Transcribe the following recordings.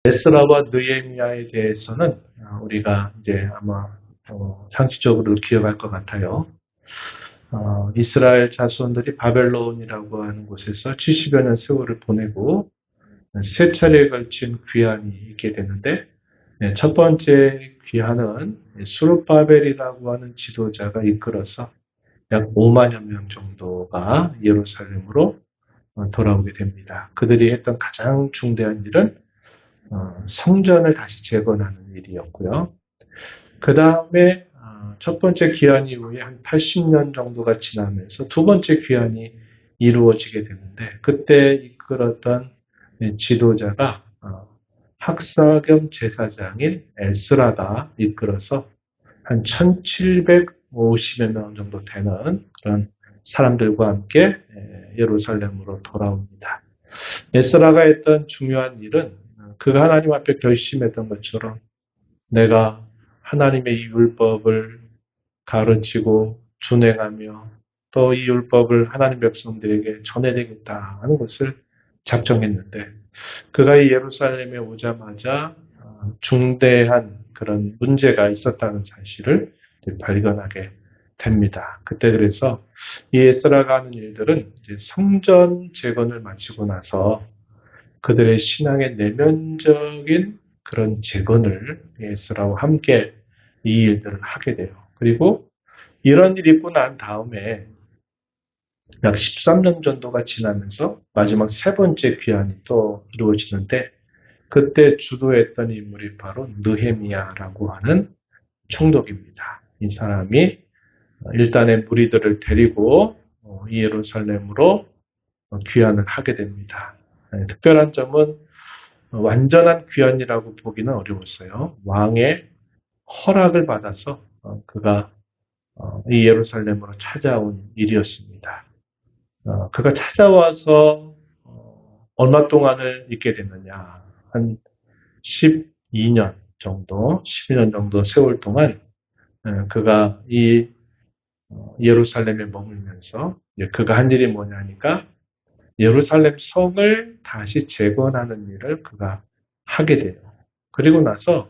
에스라와 느헤미야에 대해서는 우리가 이제 아마 상식적으로 기억할 것 같아요. 이스라엘 자손들이 바벨론이라고 하는 곳에서 70여 년 세월을 보내고 세 차례에 걸친 귀환이 있게 되는데, 첫 번째 귀환은 수르바벨이라고 하는 지도자가 이끌어서 약 5만여 명 정도가 예루살렘으로 돌아오게 됩니다. 그들이 했던 가장 중대한 일은 성전을 다시 재건하는 일이었고요. 그 다음에 첫 번째 귀환 이후에 한 80년 정도가 지나면서 두 번째 귀환이 이루어지게 되는데, 그때 이끌었던 지도자가 학사 겸 제사장인 에스라가 이끌어서 한 1750여 명 정도 되는 그런 사람들과 함께 예루살렘으로 돌아옵니다. 에스라가 했던 중요한 일은 그가 하나님 앞에 결심했던 것처럼 내가 하나님의 이 율법을 가르치고 준행하며 또 이 율법을 하나님 백성들에게 전해야겠다 하는 것을 작정했는데, 그가 이 예루살렘에 오자마자 중대한 그런 문제가 있었다는 사실을 발견하게 됩니다. 그때 그래서 이 에스라가 하는 일들은 이제 성전 재건을 마치고 나서 그들의 신앙의 내면적인 그런 재건을 에스라와 함께 이 일들을 하게 돼요. 그리고 이런 일이 있고 난 다음에 약 13년 정도가 지나면서 마지막 세 번째 귀환이 또 이루어지는데, 그때 주도했던 인물이 바로 느헤미야라고 하는 총독입니다. 이 사람이 일단의 무리들을 데리고 이 예루살렘으로 귀환을 하게 됩니다. 특별한 점은 완전한 귀환이라고 보기는 어려웠어요. 왕의 허락을 받아서 그가 이 예루살렘으로 찾아온 일이었습니다. 그가 찾아와서 얼마 동안을 있게 됐느냐. 한 12년 정도 세월 동안 그가 이 예루살렘에 머물면서 그가 한 일이 뭐냐니까 예루살렘 성을 다시 재건하는 일을 그가 하게 돼요. 그리고 나서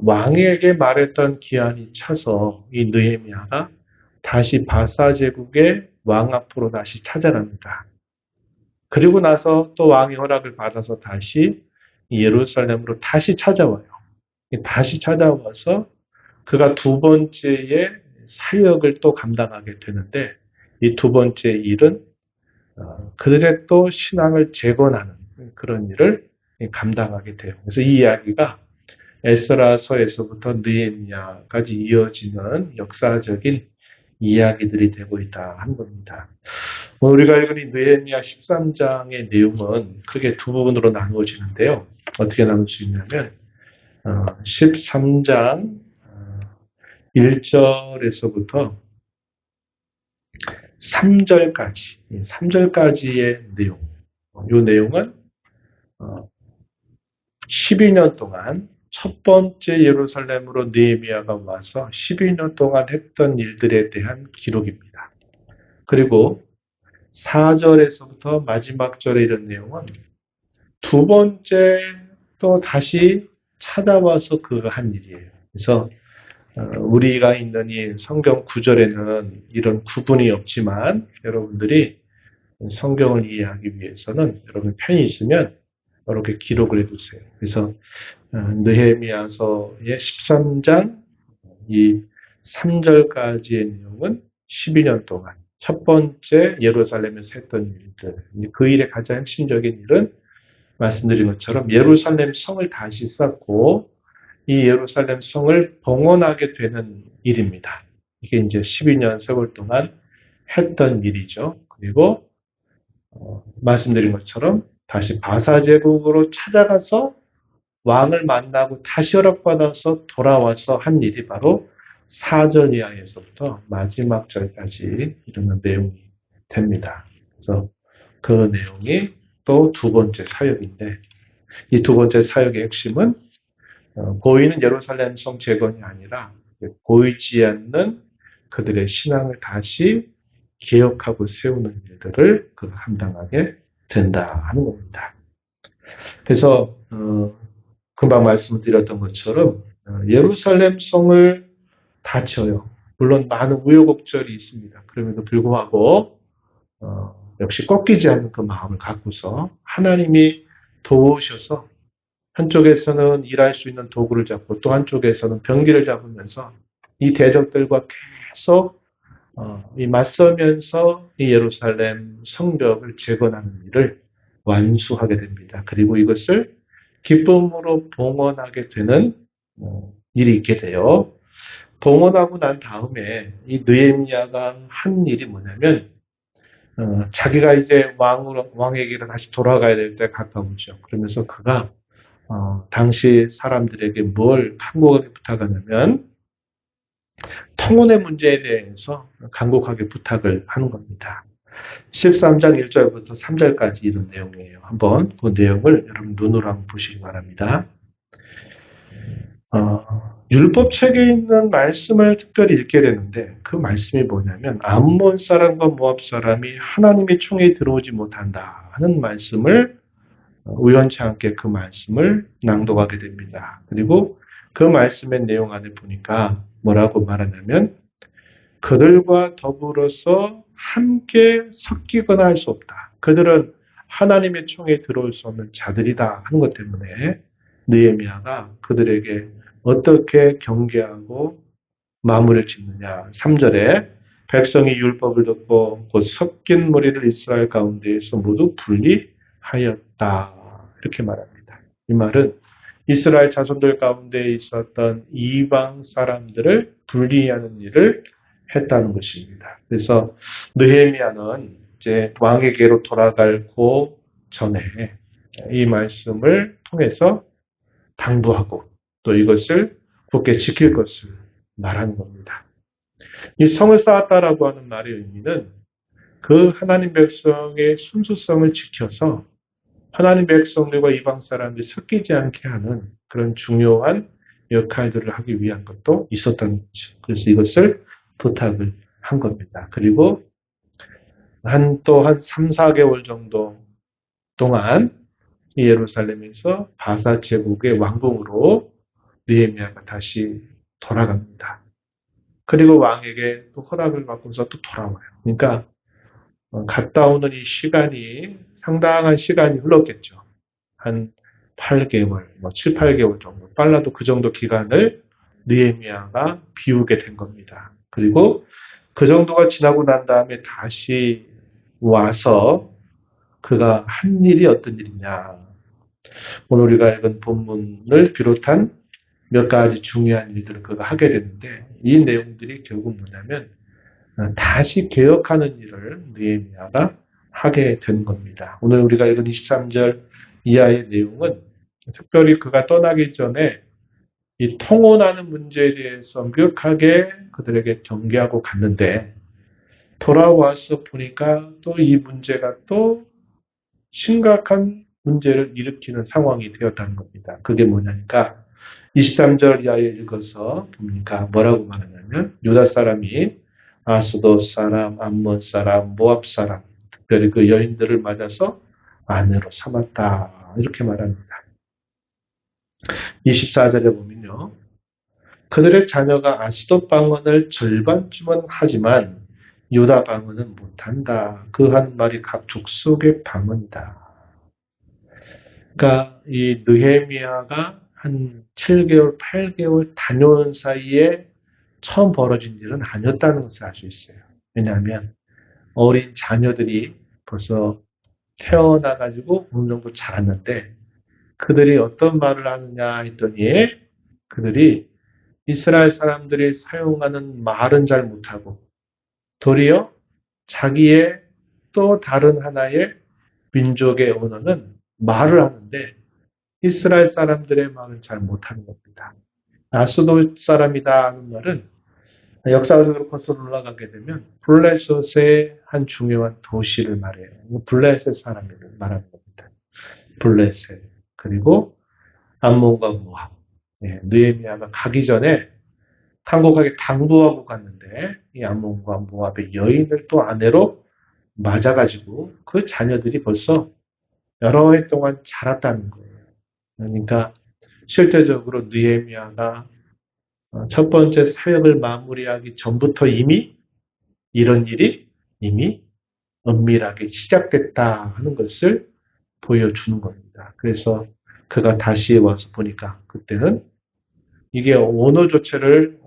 왕에게 말했던 기한이 차서 이 느헤미야가 다시 바사 제국의 왕 앞으로 다시 찾아갑니다. 그리고 나서 또 왕의 허락을 받아서 다시 예루살렘으로 다시 찾아와요. 다시 찾아와서 그가 두 번째의 사역을 또 감당하게 되는데, 이 두 번째 일은 그들의 또 신앙을 재건하는 그런 일을 감당하게 돼요. 그래서 이 이야기가 에스라서에서부터 느헤미야까지 이어지는 역사적인 이야기들이 되고 있다 한 겁니다. 우리가 읽은 이 느헤미야 13장의 내용은 크게 두 부분으로 나누어지는데요. 어떻게 나눌 수 있냐면 13장 1절에서부터 3절까지의 내용. 이 내용은 12년 동안 첫 번째 예루살렘으로 느헤미야가 와서 12년 동안 했던 일들에 대한 기록입니다. 그리고 4절에서부터 마지막 절에 이런 내용은 두 번째 또 다시 찾아와서 그가 한 일이에요. 그래서 우리가 있는 이 성경 구절에는 이런 구분이 없지만 여러분들이 성경을 이해하기 위해서는 여러분 편히 있으면 이렇게 기록을 해두세요. 그래서 느헤미야서의 13장 이 3절까지의 내용은 12년 동안 첫 번째 예루살렘에서 했던 일들, 그 일의 가장 핵심적인 일은 말씀드린 것처럼 예루살렘 성을 다시 쌓고 이 예루살렘 성을 봉헌하게 되는 일입니다. 이게 이제 12년 세월 동안 했던 일이죠. 그리고 말씀드린 것처럼 다시 바사 제국으로 찾아가서 왕을 만나고 다시 허락받아서 돌아와서 한 일이 바로 4절 이하에서부터 마지막 절까지 이르는 내용이 됩니다. 그래서 그 내용이 또 두 번째 사역인데, 이 두 번째 사역의 핵심은 보이는 예루살렘 성 재건이 아니라 보이지 않는 그들의 신앙을 다시 개혁하고 세우는 일들을 감당하게 된다 하는 겁니다. 그래서 금방 말씀을 드렸던 것처럼 예루살렘 성을 다 쳐요. 물론 많은 우여곡절이 있습니다. 그럼에도 불구하고 역시 꺾이지 않는 그 마음을 갖고서 하나님이 도우셔서 한쪽에서는 일할 수 있는 도구를 잡고 또 한쪽에서는 병기를 잡으면서 이 대적들과 계속 이 맞서면서 이 예루살렘 성벽을 재건하는 일을 완수하게 됩니다. 그리고 이것을 기쁨으로 봉헌하게 되는 일이 있게 돼요. 봉헌하고 난 다음에 이 느헤미야가 한 일이 뭐냐면 자기가 이제 왕에게로 다시 돌아가야 될 때 가까우죠. 그러면서 그가 당시 사람들에게 뭘 간곡하게 부탁하냐면 통혼의 문제에 대해서 간곡하게 부탁을 하는 겁니다. 13장 1절부터 3절까지 이런 내용이에요. 한번 그 내용을 여러분 눈으로 한번 보시기 바랍니다. 율법책에 있는 말씀을 특별히 읽게 되는데 그 말씀이 뭐냐면 암몬 사람과 모압 사람이 하나님의 총에 들어오지 못한다 하는 말씀을 우연치 않게 그 말씀을 낭독하게 됩니다. 그리고 그 말씀의 내용 안에 보니까 뭐라고 말하냐면 그들과 더불어서 함께 섞이거나 할 수 없다. 그들은 하나님의 총에 들어올 수 없는 자들이다 하는 것 때문에 느헤미야가 그들에게 어떻게 경계하고 마무리를 짓느냐. 3절에 백성이 율법을 듣고 곧 섞인 무리를 이스라엘 가운데에서 모두 분리하였다. 이렇게 말합니다. 이 말은 이스라엘 자손들 가운데 있었던 이방 사람들을 분리하는 일을 했다는 것입니다. 그래서 느헤미야는 이제 왕에게로 돌아갈 그 전에 이 말씀을 통해서 당부하고 또 이것을 굳게 지킬 것을 말하는 겁니다. 이 성을 쌓았다라고 하는 말의 의미는 그 하나님 백성의 순수성을 지켜서 하나님 백성들과 이방 사람들이 섞이지 않게 하는 그런 중요한 역할들을 하기 위한 것도 있었던 거죠. 그래서 이것을 부탁을 한 겁니다. 그리고 또 한 3, 4개월 정도 동안 예루살렘에서 바사 제국의 왕궁으로 느헤미야가 다시 돌아갑니다. 그리고 왕에게 또 허락을 받고서 또 돌아와요. 그러니까 갔다 오는 이 시간이 상당한 시간이 흘렀겠죠. 한 8개월, 7, 8개월 정도. 빨라도 그 정도 기간을 느헤미야가 비우게 된 겁니다. 그리고 그 정도가 지나고 난 다음에 다시 와서 그가 한 일이 어떤 일이냐. 오늘 우리가 읽은 본문을 비롯한 몇 가지 중요한 일들을 그가 하게 되는데 이 내용들이 결국 뭐냐면 다시 개혁하는 일을 느헤미야가 하게 된 겁니다. 오늘 우리가 읽은 23절 이하의 내용은 특별히 그가 떠나기 전에 이 통혼하는 문제에 대해서 엄격하게 그들에게 경계하고 갔는데 돌아와서 보니까 또 이 문제가 또 심각한 문제를 일으키는 상황이 되었다는 겁니다. 그게 뭐냐니까 23절 이하에 읽어서 보니까 뭐라고 말하냐면 유다 사람이 아스돗 사람, 암몬 사람, 모압 사람 특별히 그 여인들을 맞아서 아내로 삼았다. 이렇게 말합니다. 24절에 보면요. 그들의 자녀가 아스돗 방언을 절반쯤은 하지만 유다 방언은 못한다. 그 한 말이 각 족속의 방언이다. 그러니까 이 느헤미야가 한 7개월, 8개월 다녀온 사이에 처음 벌어진 일은 아니었다는 것을 알 수 있어요. 왜냐하면 어린 자녀들이 벌써 태어나가지고 어느 정도 자랐는데 그들이 어떤 말을 하느냐 했더니 그들이 이스라엘 사람들이 사용하는 말은 잘 못하고 도리어 자기의 또 다른 하나의 민족의 언어는 말을 하는데 이스라엘 사람들의 말은 잘 못하는 겁니다. 아스돗 사람이다 하는 말은 역사적으로 거슬러 올라가게 되면 블레셋의 한 중요한 도시를 말해요. 블레셋 사람을 말하는 겁니다. 블레셋 그리고 암몬과 모압. 느헤미야가 가기 전에 간곡하게 당부하고 갔는데 이 암몬과 모압의 여인을 또 아내로 맞아가지고 그 자녀들이 벌써 여러 해 동안 자랐다는 거예요. 그러니까 실제적으로 느헤미야가 첫 번째 사역을 마무리하기 전부터 이미 이런 일이 이미 은밀하게 시작됐다 하는 것을 보여주는 겁니다. 그래서 그가 다시 와서 보니까 그때는 이게 언어 자체를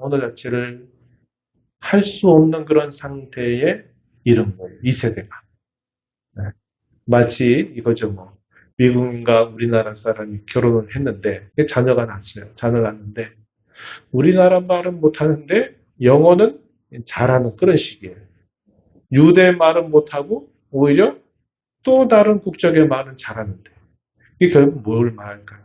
할 수 없는 그런 상태에 이른 거예요. 이 세대가. 네. 마치 이거죠 뭐. 미국인과 우리나라 사람이 결혼을 했는데 자녀가 났어요. 자녀가 났는데 우리나라 말은 못하는데 영어는 잘하는 그런 식이에요. 유대 말은 못하고 오히려 또 다른 국적의 말은 잘하는데 이게 결국 뭘 말할까요?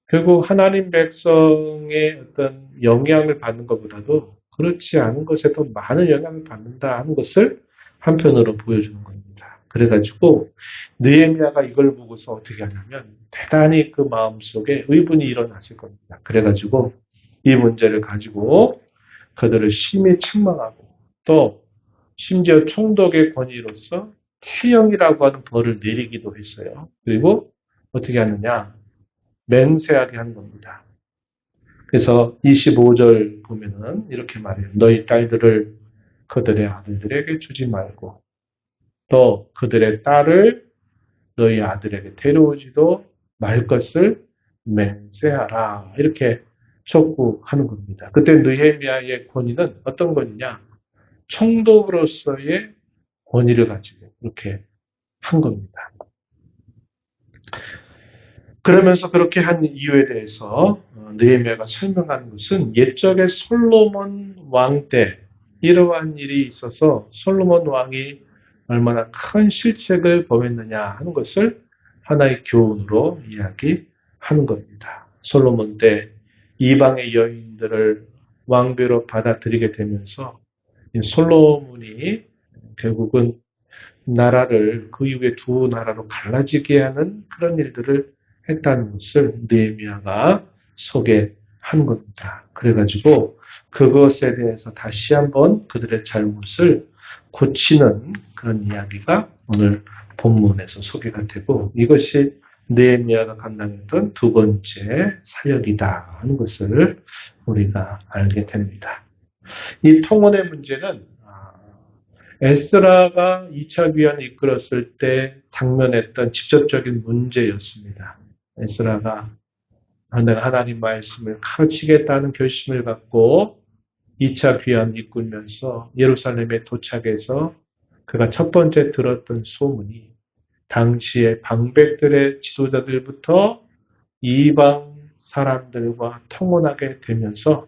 결국 하나님 백성의 어떤 영향을 받는 것보다도 그렇지 않은 것에 더 많은 영향을 받는다 하는 것을 한편으로 보여주는 겁니다. 그래가지고 느헤미야가 이걸 보고서 어떻게 하냐면 대단히 그 마음속에 의분이 일어났을 겁니다. 그래가지고 이 문제를 가지고 그들을 심히 책망하고 또 심지어 총독의 권위로서 태형이라고 하는 벌을 내리기도 했어요. 그리고 어떻게 하느냐? 맹세하게 한 겁니다. 그래서 25절 보면은 이렇게 말해요. 너희 딸들을 그들의 아들들에게 주지 말고 또 그들의 딸을 너희 아들에게 데려오지도 말 것을 맹세하라. 이렇게 촉구하는 겁니다. 그때 느헤미야의 권위는 어떤 권위냐? 총독으로서의 권위를 가지고 이렇게 한 겁니다. 그러면서 그렇게 한 이유에 대해서 느헤미야가 설명하는 것은 옛적의 솔로몬 왕 때 이러한 일이 있어서 솔로몬 왕이 얼마나 큰 실책을 범했느냐 하는 것을 하나의 교훈으로 이야기하는 겁니다. 솔로몬 때 이방의 여인들을 왕비로 받아들이게 되면서 솔로몬이 결국은 나라를 그 이후에 두 나라로 갈라지게 하는 그런 일들을 했다는 것을 느헤미야가 소개한 겁니다. 그래가지고 그것에 대해서 다시 한번 그들의 잘못을 고치는 그런 이야기가 오늘 본문에서 소개가 되고 이것이 느헤미야가 감당했던 두 번째 사역이다 하는 것을 우리가 알게 됩니다. 이 통혼의 문제는 에스라가 2차 귀환을 이끌었을 때 당면했던 직접적인 문제였습니다. 에스라가 내가 하나님 말씀을 가르치겠다는 결심을 갖고 2차 귀환을 이끌면서 예루살렘에 도착해서 그가 첫 번째 들었던 소문이 당시의 방백들의 지도자들부터 이방 사람들과 통혼하게 되면서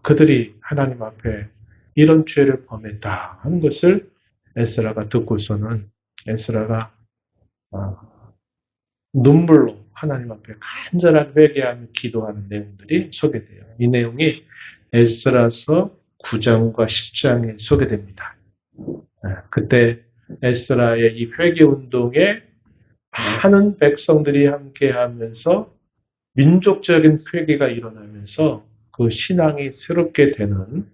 그들이 하나님 앞에 이런 죄를 범했다 하는 것을 에스라가 듣고서는 에스라가 눈물로 하나님 앞에 간절한 회개하며 기도하는 내용들이 소개돼요. 이 내용이 에스라서 9장과 10장에 소개됩니다. 그때 에스라의 이 회개 운동에 많은 백성들이 함께하면서 민족적인 회개가 일어나면서 그 신앙이 새롭게 되는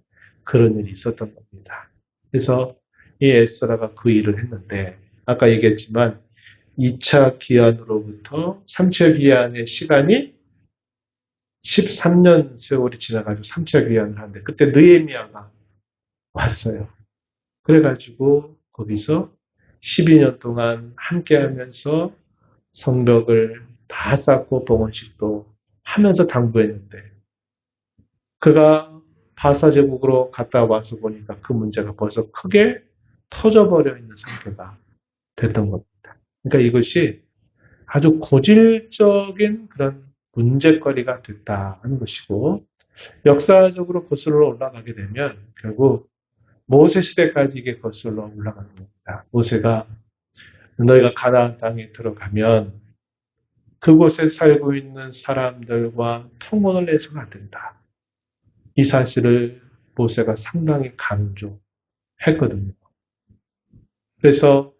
그런 일이 있었던 겁니다. 그래서 이 에스라가 그 일을 했는데 아까 얘기했지만 2차 기한으로부터 3차 기한의 시간이 13년 세월이 지나가지고 3차 기한을 하는데 그때 느헤미야가 왔어요. 그래가지고 거기서 12년 동안 함께하면서 성벽을 다 쌓고 봉헌식도 하면서 당부했는데 그가 바사 제국으로 갔다 와서 보니까 그 문제가 벌써 크게 터져버려 있는 상태가 됐던 겁니다. 그러니까 이것이 아주 고질적인 그런 문제거리가 됐다 하는 것이고 역사적으로 거슬러 올라가게 되면 결국 모세 시대까지 이게 거슬러 올라가는 겁니다. 모세가 너희가 가나안 땅에 들어가면 그곳에 살고 있는 사람들과 통혼을 해서는 안 된다. 이 사실을 모세가 상당히 강조했거든요. 그래서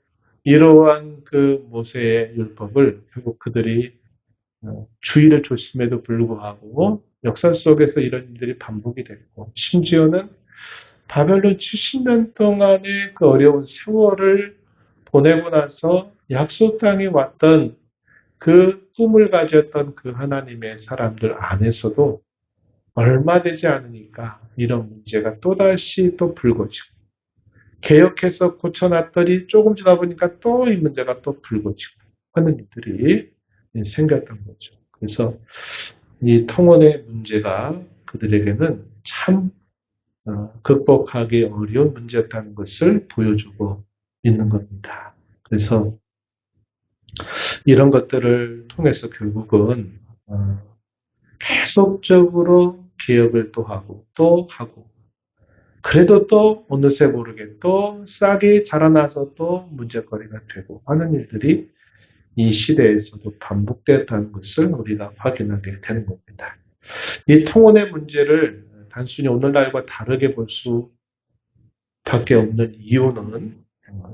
이러한 그 모세의 율법을 결국 그들이 주의를 줬음에도 불구하고 역사 속에서 이런 일들이 반복이 됐고 심지어는 바벨론 70년 동안의 그 어려운 세월을 보내고 나서 약속 땅에 왔던 그 꿈을 가졌던 그 하나님의 사람들 안에서도 얼마 되지 않으니까 이런 문제가 또다시 또 불거지고, 개혁해서 고쳐놨더니 조금 지나 보니까 또 이 문제가 또 불거지고 하는 일들이 생겼던 거죠. 그래서 이 통혼의 문제가 그들에게는 참 극복하기 어려운 문제였다는 것을 보여주고 있는 겁니다. 그래서 이런 것들을 통해서 결국은 계속적으로 개혁을 또 하고 그래도 또 어느새 모르게 또 싹이 자라나서 또 문제거리가 되고 하는 일들이 이 시대에서도 반복되었다는 것을 우리가 확인하게 되는 겁니다. 이 통혼의 문제를 단순히 오늘날과 다르게 볼 수밖에 없는 이유는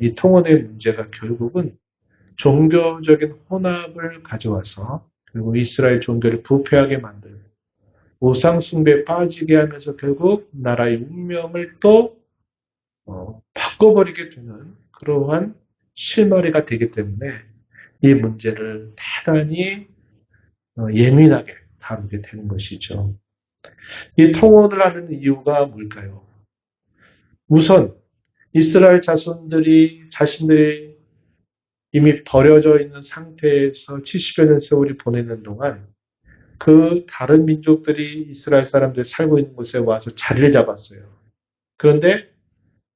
이 통혼의 문제가 결국은 종교적인 혼합을 가져와서 그리고 이스라엘 종교를 부패하게 만들고 우상 숭배에 빠지게 하면서 결국 나라의 운명을 또 바꿔버리게 되는 그러한 실마리가 되기 때문에 이 문제를 대단히 예민하게 다루게 되는 것이죠. 이 통혼을 하는 이유가 뭘까요? 우선 이스라엘 자신들이 이미 버려져 있는 상태에서 70여 년 세월이 보내는 동안 그 다른 민족들이 이스라엘 사람들이 살고 있는 곳에 와서 자리를 잡았어요. 그런데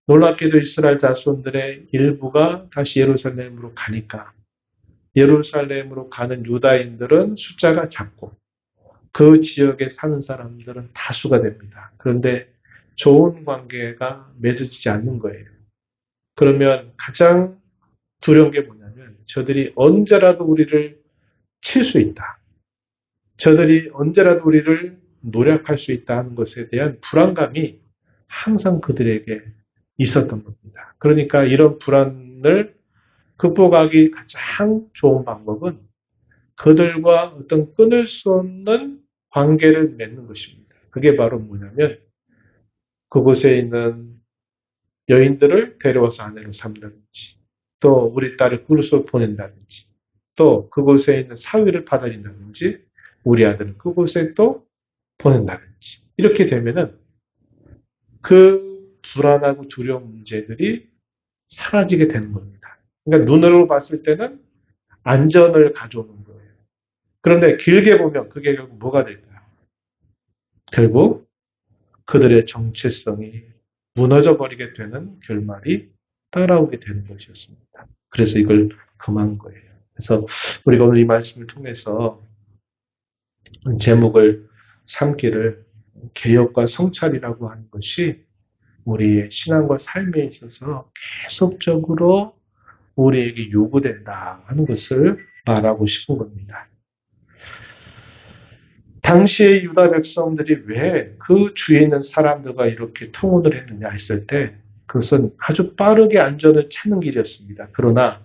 놀랍게도 이스라엘 자손들의 일부가 다시 예루살렘으로 가니까 예루살렘으로 가는 유다인들은 숫자가 작고 그 지역에 사는 사람들은 다수가 됩니다. 그런데 좋은 관계가 맺어지지 않는 거예요. 그러면 가장 두려운 게 뭐냐면 저들이 언제라도 우리를 칠 수 있다. 저들이 언제라도 우리를 노력할 수 있다는 것에 대한 불안감이 항상 그들에게 있었던 겁니다. 그러니까 이런 불안을 극복하기 가장 좋은 방법은 그들과 어떤 끊을 수 없는 관계를 맺는 것입니다. 그게 바로 뭐냐면 그곳에 있는 여인들을 데려와서 아내로 삼는다든지 또 우리 딸을 그곳으로 보낸다든지 또 그곳에 있는 사위를 받아들인다든지 우리 아들을 그곳에 또 보낸다든지 이렇게 되면은 그 불안하고 두려운 문제들이 사라지게 되는 겁니다. 그러니까 눈으로 봤을 때는 안전을 가져오는 거예요. 그런데 길게 보면 그게 결국 뭐가 될까요? 결국 그들의 정체성이 무너져 버리게 되는 결말이 따라오게 되는 것이었습니다. 그래서 이걸 금한 거예요. 그래서 우리가 오늘 이 말씀을 통해서 제목을 삼기를 개혁과 성찰이라고 하는 것이 우리의 신앙과 삶에 있어서 계속적으로 우리에게 요구된다 하는 것을 말하고 싶은 겁니다. 당시의 유다 백성들이 왜 그 주위에 있는 사람들과 이렇게 통혼을 했느냐 했을 때 그것은 아주 빠르게 안전을 찾는 길이었습니다. 그러나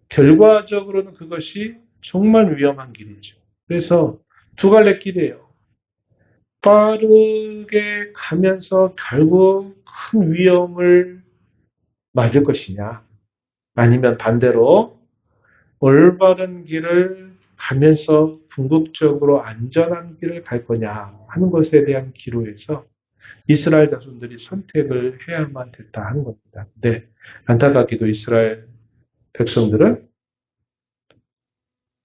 결과적으로는 그것이 정말 위험한 길이죠. 그래서 두 갈래 길이에요. 빠르게 가면서 결국 큰 위험을 맞을 것이냐 아니면 반대로 올바른 길을 가면서 궁극적으로 안전한 길을 갈 거냐 하는 것에 대한 기로에서 이스라엘 자손들이 선택을 해야만 됐다 하는 겁니다. 근데 안타깝게도 이스라엘 백성들은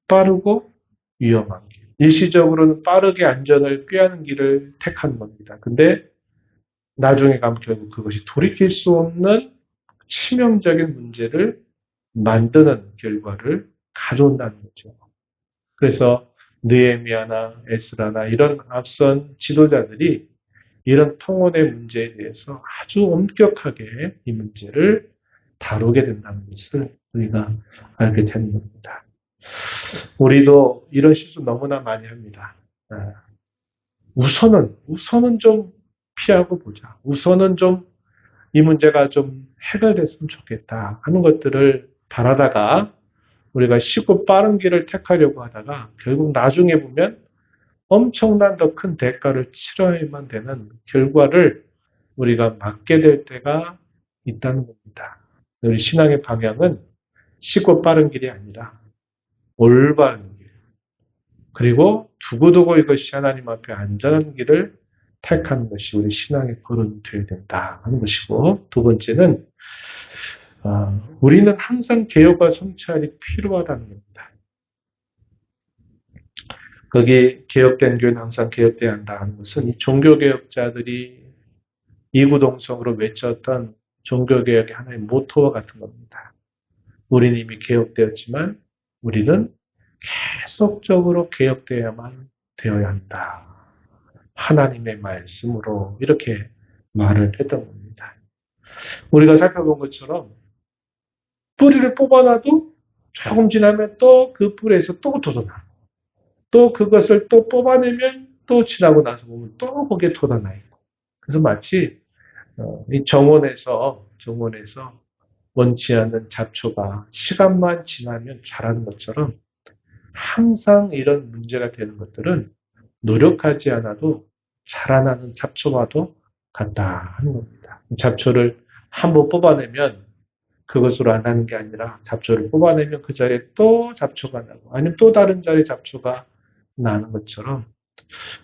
빠르고 위험한 길, 일시적으로는 빠르게 안전을 꾀하는 길을 택하는 겁니다. 근데 나중에 가면 결국 그것이 돌이킬 수 없는 치명적인 문제를 만드는 결과를 가져온다는 거죠. 그래서 느헤미야나 에스라나 이런 앞선 지도자들이 이런 통혼의 문제에 대해서 아주 엄격하게 이 문제를 다루게 된다는 것을 우리가 알게 되는 겁니다. 우리도 이런 실수 너무나 많이 합니다. 우선은 좀 피하고 보자. 우선은 좀 이 문제가 좀 해결됐으면 좋겠다 하는 것들을 바라다가 우리가 쉽고 빠른 길을 택하려고 하다가 결국 나중에 보면 엄청난 더 큰 대가를 치러야만 되는 결과를 우리가 맞게 될 때가 있다는 겁니다. 우리 신앙의 방향은 쉽고 빠른 길이 아니라 올바른 길, 그리고 두고두고 이것이 하나님 앞에 안전한 길을 택하는 것이 우리 신앙의 걸음이 되어야 된다 하는 것이고, 두 번째는 우리는 항상 개혁과 성찰이 필요하다는 겁니다. 거기 개혁된 교회는 항상 개혁돼야 한다 하는 것은 이 종교개혁자들이 이구동성으로 외쳤던 종교개혁의 하나의 모토와 같은 겁니다. 우리는 이미 개혁되었지만 우리는 계속적으로 개혁되어야만 되어야 한다. 하나님의 말씀으로 이렇게 말을 했던 겁니다. 우리가 살펴본 것처럼 뿌리를 뽑아놔도 조금 지나면 또 그 뿌리에서 또 돋아나고, 또 그것을 또 뽑아내면 또 지나고 나서 보면 또 거기에 돋아나 있고, 그래서 마치 이 정원에서 원치 않는 잡초가 시간만 지나면 자라는 것처럼 항상 이런 문제가 되는 것들은 노력하지 않아도 자라나는 잡초와도 같다 하는 겁니다. 잡초를 한번 뽑아내면 그것으로 안 하는 게 아니라 잡초를 뽑아내면 그 자리에 또 잡초가 나고, 아니면 또 다른 자리에 잡초가 나는 것처럼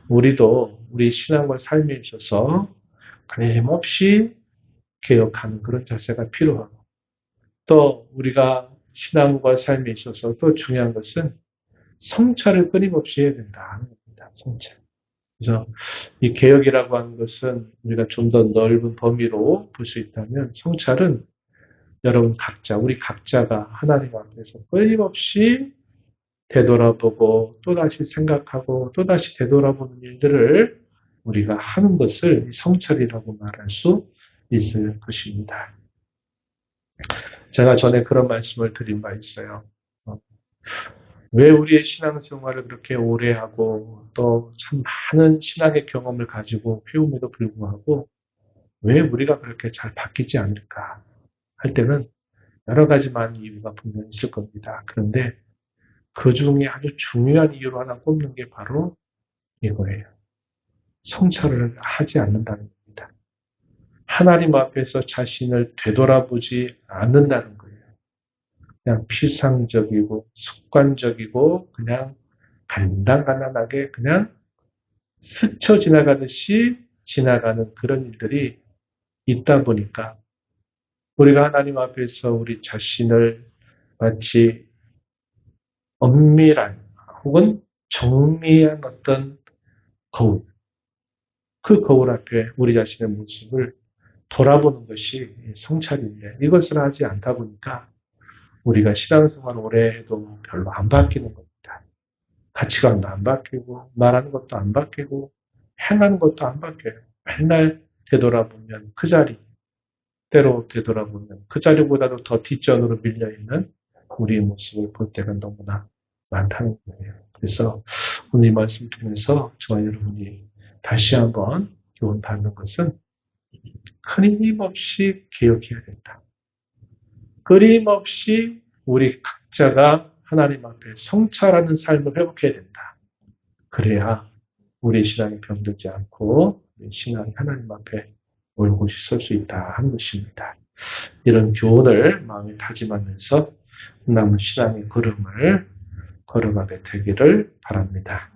우리도 우리 신앙과 삶에 있어서 끊임없이 개혁하는 그런 자세가 필요하고, 또 우리가 신앙과 삶에 있어서 또 중요한 것은 성찰을 끊임없이 해야 된다 하는 겁니다. 성찰. 그래서 이 개혁이라고 하는 것은 우리가 좀 더 넓은 범위로 볼 수 있다면, 성찰은 여러분 각자, 우리 각자가 하나님 앞에서 끊임없이 되돌아보고 또다시 생각하고 또다시 되돌아보는 일들을 우리가 하는 것을 성찰이라고 말할 수 있을 것입니다. 제가 전에 그런 말씀을 드린 바 있어요. 왜 우리의 신앙생활을 그렇게 오래 하고 또 참 많은 신앙의 경험을 가지고 해옴에도 불구하고 왜 우리가 그렇게 잘 바뀌지 않을까 할 때는 여러 가지 많은 이유가 분명히 있을 겁니다. 그런데 그 중에 아주 중요한 이유로 하나 꼽는 게 바로 이거예요. 성찰을 하지 않는다는 겁니다. 하나님 앞에서 자신을 되돌아보지 않는다는 거예요. 그냥 피상적이고 습관적이고 그냥 간단간단하게 그냥 스쳐 지나가듯이 지나가는 그런 일들이 있다 보니까 우리가 하나님 앞에서 우리 자신을 마치 엄밀한 혹은 정밀한 어떤 거울, 그 거울 앞에 우리 자신의 모습을 돌아보는 것이 성찰인데, 이것을 하지 않다 보니까 우리가 신앙생활 오래 해도 별로 안 바뀌는 겁니다. 가치관도 안 바뀌고 말하는 것도 안 바뀌고 행하는 것도 안 바뀌어요. 맨날 되돌아보면 그 자리, 때로 되돌아보면 그 자리보다도 더 뒷전으로 밀려있는 우리의 모습을 볼 때가 너무나 많다는 거예요. 그래서 오늘 이 말씀 통해서 저와 여러분이 다시 한번 교훈 받는 것은 끊임없이 개혁해야 된다. 끊임없이 우리 각자가 하나님 앞에 성찰하는 삶을 회복해야 된다. 그래야 우리 신앙이 병들지 않고 우리 신앙이 하나님 앞에 올곧이 설 수 있다 하는 것입니다. 이런 교훈을 마음에 다짐하면서 남은 신앙의 걸음을 걸어가게 되기를 바랍니다.